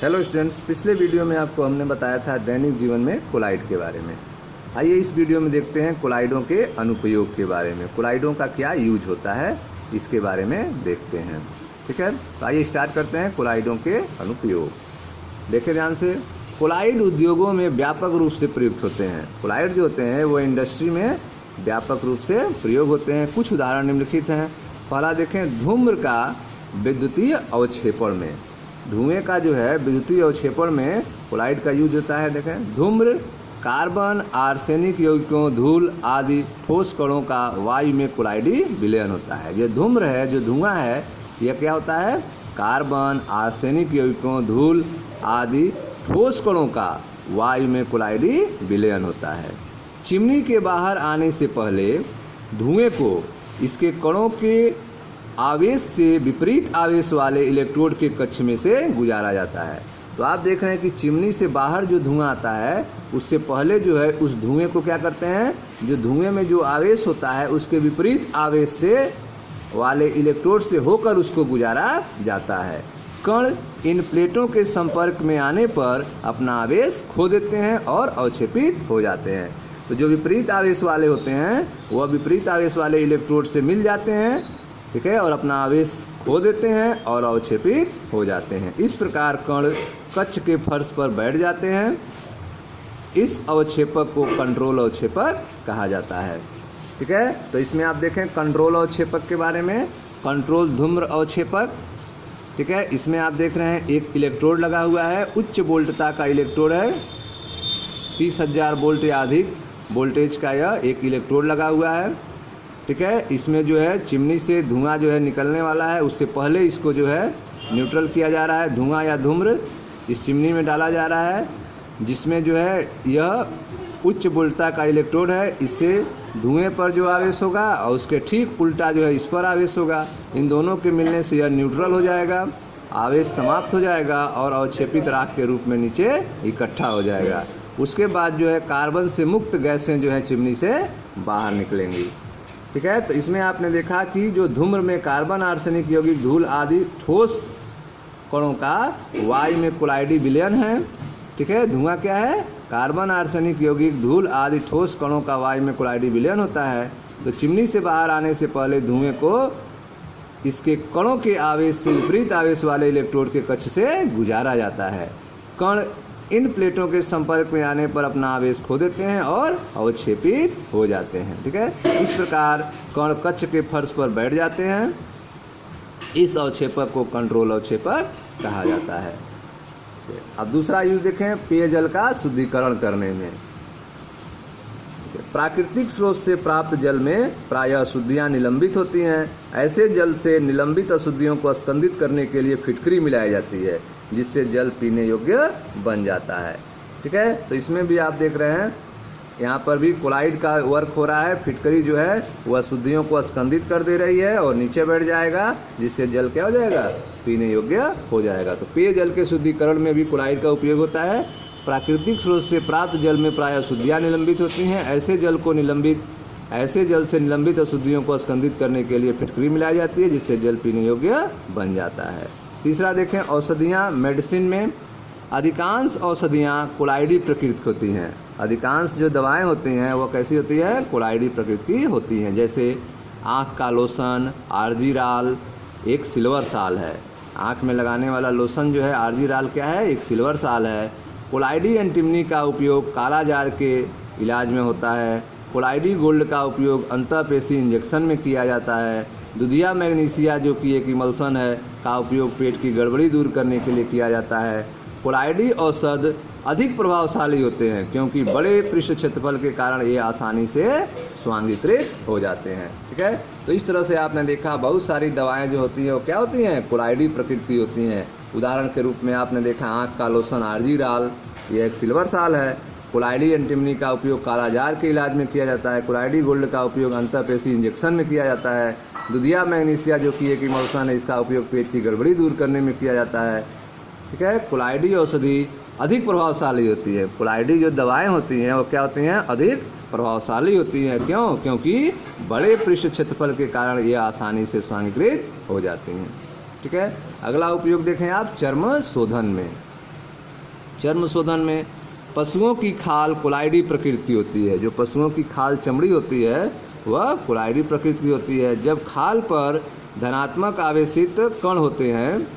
Hello students, पिछले video में आपको हमने बताया था दैनिक जीवन में कोलाइड के बारे में। आइए इस वीडियो में देखते हैं कोलाइडों के अनुप्रयोग के बारे में। कोलाइडों का क्या यूज होता है इसके बारे में देखते हैं। ठीक है, तो आइए स्टार्ट करते हैं कोलाइडों के अनुप्रयोग। देखें ध्यान से, कोलाइड उद्योगों में व्यापक रूप से प्रयुक्त होते हैं। कोलाइड जो होते हैं वो इंडस्ट्री में व्यापक रूप से प्रयोग होते हैं। कुछ उदाहरण निम्नलिखित हैं। पहला देखें, धूम्र का विद्युतीय अवक्षेपण में, धुएं का जो है विद्युतीय अवक्षेपण में कोलाइड का यूज होता है। देखें, धूम्र कार्बन, आर्सेनिक यौगिकों, धूल आदि ठोस कणों का वायु में कोलाइडी विलयन होता है। जो धूम्र है, जो धुआं है, यह क्या होता है? कार्बन, आर्सेनिक यौगिकों, धूल आदि ठोस कणों का वायु में कोलाइडी विलयन होता है। चिमनी के बाहर आने से पहले धुएं को इसके कणों के आवेश से विपरीत आवेश वाले इलेक्ट्रोड के कक्ष में से गुजारा जाता है। तो आप देख रहे हैं कि चिमनी से बाहर जो धुआं आता है उससे पहले जो है उस धुएं को क्या करते हैं, जो धुएं में जो आवेश होता है उसके विपरीत आवेश से वाले इलेक्ट्रोड से होकर उसको गुजारा जाता है। कण इन प्लेटों के संपर्क में आने पर अपना आवेश खो देते हैं और अवक्षेपित हो जाते हैं। तो जो विपरीत आवेश वाले होते हैं वह विपरीत आवेश वाले इलेक्ट्रोड से मिल जाते हैं, ठीक है, और अपना आवेश खो देते हैं और अवक्षेपित हो जाते हैं। इस प्रकार कण कक्ष के फर्श पर बैठ जाते हैं। इस अवक्षेपक को कंट्रोल अवक्षेपक कहा जाता है। ठीक है, तो इसमें आप देखें कंट्रोल अवक्षेपक के बारे में। कंट्रोल धूम्र अवक्षेपक, ठीक है, इसमें आप देख रहे हैं एक इलेक्ट्रोड लगा हुआ है। उच्च वोल्टता का इलेक्ट्रोड है, 30,000 वोल्ट या अधिक वोल्टेज का यह एक इलेक्ट्रोड लगा हुआ है। ठीक है, इसमें जो है चिमनी से धुआं जो है निकलने वाला है, उससे पहले इसको जो है न्यूट्रल किया जा रहा है। धुआं या धूम्र इस चिमनी में डाला जा रहा है, जिसमें जो है यह उच्च वोल्टता का इलेक्ट्रोड है। इससे धुएं पर जो आवेश होगा और उसके ठीक उल्टा जो है इस पर आवेश होगा। इन दोनों के मिलने से यह न्यूट्रल हो जाएगा, आवेश समाप्त हो जाएगा और अवक्षेपित राख के रूप में नीचे इकट्ठा हो जाएगा। उसके बाद जो है कार्बन से मुक्त गैसें जो है चिमनी से बाहर निकलेंगी। ठीक है, तो इसमें आपने देखा कि जो धूम्र में कार्बन, आर्सेनिक यौगिक, धूल आदि ठोस कणों का वायु में कोलाइडी विलयन है। ठीक है, धुआं क्या है? कार्बन, आर्सेनिक यौगिक, धूल आदि ठोस कणों का वायु में कोलाइडी विलयन होता है। तो चिमनी से बाहर आने से पहले धुएं को इसके कणों के आवेश से विपरीत आवेश वाले इलेक्ट्रोड के कक्ष से गुजारा जाता है। कण इन प्लेटों के संपर्क में आने पर अपना आवेश खो देते हैं और अवक्षेपित हो जाते हैं। ठीक है, इस प्रकार कण कक्ष के फर्श पर बैठ जाते हैं। इस अवक्षेपक को कंट्रोल अवक्षेपक कहा जाता है। अब दूसरा यूज देखें, पेयजल का शुद्धिकरण करने में। प्राकृतिक स्रोत से प्राप्त जल में प्रायः अशुद्धियां निलंबित होती हैं। ऐसे जल से निलंबित अशुद्धियों को स्कंदित करने के लिए फिटकरी मिलाई जाती है, जिससे जल पीने योग्य बन जाता है। ठीक है, तो इसमें भी आप देख रहे हैं यहाँ पर भी कोलाइड का वर्क हो रहा है। फिटकरी जो है वह अशुद्धियों को स्कंदित कर दे रही है और नीचे बैठ जाएगा, जिससे जल क्या हो जाएगा? पीने योग्य हो जाएगा। तो पेयजल के शुद्धिकरण में भी कोलाइड का उपयोग होता है। प्राकृतिक स्रोत से प्राप्त जल में प्रायः अशुद्धियाँ निलंबित होती हैं। ऐसे जल से निलंबित अशुद्धियों को स्कंदित करने के लिए फिटकरी मिलाई जाती है, जिससे जल पीने योग्य बन जाता है। तीसरा देखें, औषधियाँ। मेडिसिन में अधिकांश औषधियाँ कोलाइडी प्रकृति होती हैं। अधिकांश जो दवाएं होती हैं वो कैसी होती है? कोलाइडी प्रकृति की होती हैं। जैसे आँख का लोशन, आर्जीराल एक सिल्वर साल है। आँख में लगाने वाला लोशन जो है आर्जीराल क्या है? एक सिल्वर साल है। कोलाइडी एंटीमनी का उपयोग कालाजार के इलाज में होता है। कोलाइडी गोल्ड का उपयोग अंतःपेशी इंजेक्शन में किया जाता है। दुधिया मैग्नीशिया जो कि एक इमल्सन है का उपयोग पेट की गड़बड़ी दूर करने के लिए किया जाता है। कोलाइडी औषध अधिक प्रभावशाली होते हैं क्योंकि बड़े पृष्ठ क्षेत्रफल के कारण ये आसानी से स्वांगीकृत हो जाते हैं। ठीक है, तो इस तरह से आपने देखा बहुत सारी दवाएं जो होती हैं वो क्या होती हैं? कोलाइडी प्रकृति होती हैं। उदाहरण के रूप में आपने देखा आँख का लोशन आर्जीराल, यह एक सिल्वर साल है। कोलाइडी एंटीमनी का उपयोग कालाजार के इलाज में किया जाता है। कोलाइडी गोल्ड का उपयोग अंतःपेशी इंजेक्शन में किया जाता है। दुधिया मैग्नीशिया जो कि एक इमल्सन है, इसका उपयोग पेट की गड़बड़ी दूर करने में किया जाता है। ठीक है, कोलाइडी औषधि अधिक प्रभावशाली होती है। कोलाइडी जो दवाएं होती हैं वो क्या होती हैं? अधिक प्रभावशाली होती हैं। क्यों? क्योंकि बड़े पृष्ठ क्षेत्रफल के कारण ये आसानी से स्वांगीकृत हो जाती हैं। ठीक है, अगला उपयोग देखें आप चर्म शोधन में। चर्म शोधन में पशुओं की खाल कोलाइडी प्रकृति की होती है। जो पशुओं की खाल चमड़ी होती है वह कोलाइडी प्रकृति की होती है। जब खाल पर धनात्मक आवेशित कण होते हैं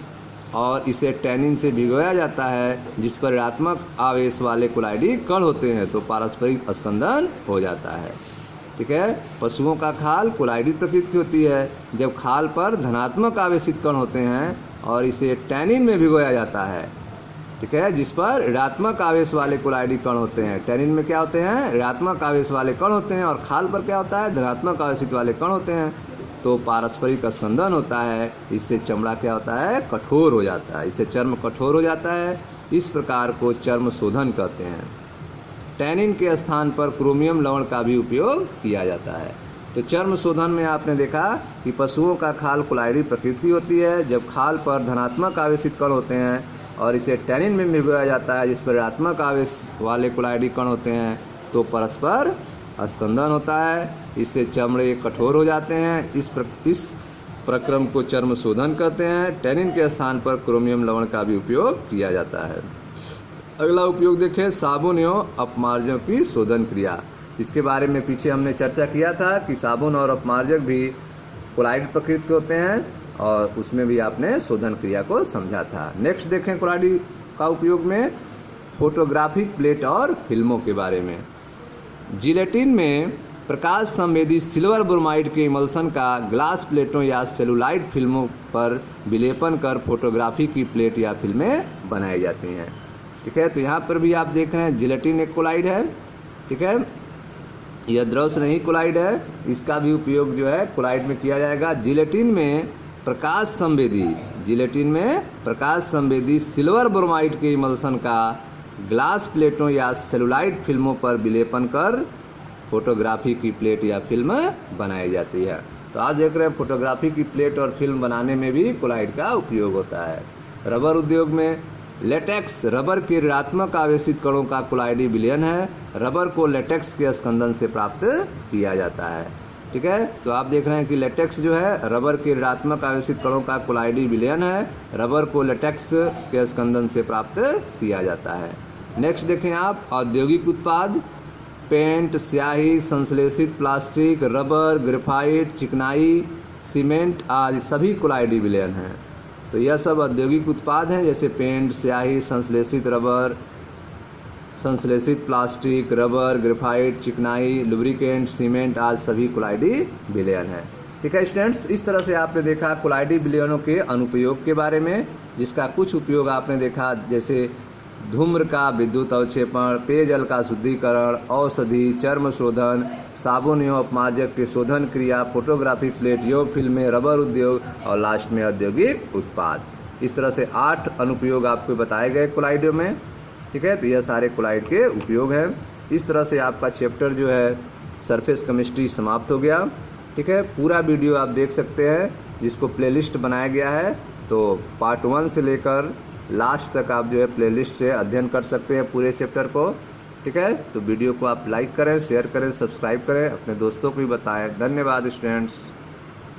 और इसे टैनिन से भिगोया जाता है जिस पर ऋणात्मक आवेश वाले कोलाइडी कण होते हैं तो पारस्परिक स्कंदन हो जाता है। ठीक है, पशुओं का खाल कोलाइडी प्रकृति की होती है। जब खाल पर धनात्मक आवेशित कण होते हैं और इसे टैनिन में भिगोया जाता है, ठीक है, जिस पर ऋणात्मक आवेश वाले कोलाइडी कण होते हैं। टैनिन में क्या होते हैं? ऋणात्मक आवेश वाले कण होते हैं और खाल पर क्या होता है? धनात्मक आवेशित वाले कण होते हैं तो पारस्परिक स्कंदन होता है। इससे चमड़ा क्या होता है? कठोर हो जाता है। इससे चर्म कठोर हो जाता है। इस प्रकार को चर्म शोधन कहते हैं। टैनिन के स्थान पर क्रोमियम लवण का भी उपयोग किया जाता है। तो चर्म शोधन में आपने देखा कि पशुओं का खाल कोलाइडी प्रकृति की होती है। जब खाल पर धनात्मक आवेशित कण होते हैं और इसे टैनिन में भिगोया जाता है जिस पर ऋणात्मक आवेश वाले कोलाइडी कण होते हैं तो परस्पर स्कंदन होता है। इससे चमड़े कठोर हो जाते हैं। इस प्रक्रम को चर्म शोधन कहते हैं। टैनिन के स्थान पर क्रोमियम लवण का भी उपयोग किया जाता है। अगला उपयोग देखें, साबुन एवं अपमार्जक की शोधन क्रिया। इसके बारे में पीछे हमने चर्चा किया था कि साबुन और अपमार्जक भी कोलाइड प्रकृति के होते हैं और उसमें भी आपने शोधन क्रिया को समझा था। नेक्स्ट देखें कोलाइड का उपयोग में फोटोग्राफिक प्लेट और फिल्मों के बारे में। जिलेटिन में प्रकाश संवेदी सिल्वर ब्रोमाइड के इमल्सन का ग्लास प्लेटों या सेलुलाइड फिल्मों पर विलेपन कर फोटोग्राफी की प्लेट या फिल्में बनाई जाती हैं। ठीक है, तो यहाँ पर भी आप देख रहे हैं जिलेटिन एक कोलाइड है। ठीक है, यह द्रव स्नेही कोलाइड है। इसका भी उपयोग जो है कोलाइड में किया जाएगा। जिलेटिन में प्रकाश संवेदी सिल्वर ब्रोमाइड के इमल्सन का ग्लास प्लेटों या सेलुलाइड फिल्मों पर विलेपन कर फोटोग्राफी की प्लेट या फिल्म बनाई जाती है। तो आप देख रहे हैं फोटोग्राफी की प्लेट और फिल्म बनाने में भी कोलाइड का उपयोग होता है। रबर उद्योग में लेटेक्स रबर के ऋणात्मक आवेशित कणों का कोलाइडी विलयन है। रबर को लेटेक्स के स्कंदन से प्राप्त किया जाता है। ठीक है, तो आप देख रहे हैं कि लेटेक्स जो है रबर के ऋणात्मक आवेशित कणों का कोलाइडी विलयन है। रबर को लेटेक्स के स्कंदन से प्राप्त किया जाता है। नेक्स्ट देखें आप, औद्योगिक उत्पाद, पेंट, स्याही, संश्लेषित प्लास्टिक, रबर, ग्रेफाइट, चिकनाई, सीमेंट आदि सभी कोलाइडी विलयन हैं। तो यह सब औद्योगिक उत्पाद हैं जैसे पेंट, स्याही, संश्लेषित रबर, संश्लेषित प्लास्टिक, रबर, ग्रेफाइट, चिकनाई, लुब्रिकेंट, सीमेंट आदि सभी कोलाइडी विलयन है। ठीक है स्टूडेंट्स, इस तरह से आपने देखा कोलाइडी विलयनों के अनुप्रयोग के बारे में, जिसका कुछ उपयोग आपने देखा जैसे धूम्र का विद्युत अवक्षेपण, पेयजल का शुद्धिकरण, औषधि, चर्म शोधन, साबुन एवं अपमार्जक के शोधन क्रिया, फोटोग्राफिक प्लेट, योग फिल्में, रबर उद्योग और लास्ट में औद्योगिक उत्पाद। इस तरह से 8 अनुप्रयोग आपको बताए गए कोलाइडों में। ठीक है, तो यह सारे कोलाइड के उपयोग हैं। इस तरह से आपका चैप्टर जो है सरफेस केमिस्ट्री समाप्त हो गया। ठीक है, पूरा वीडियो आप देख सकते हैं जिसको प्लेलिस्ट बनाया गया है। तो पार्ट 1 से लेकर लास्ट तक आप जो है प्लेलिस्ट से अध्ययन कर सकते हैं पूरे चैप्टर को। ठीक है, तो वीडियो को आप लाइक करें, शेयर करें, सब्सक्राइब करें, अपने दोस्तों को भी बताएं। धन्यवाद स्टूडेंट्स।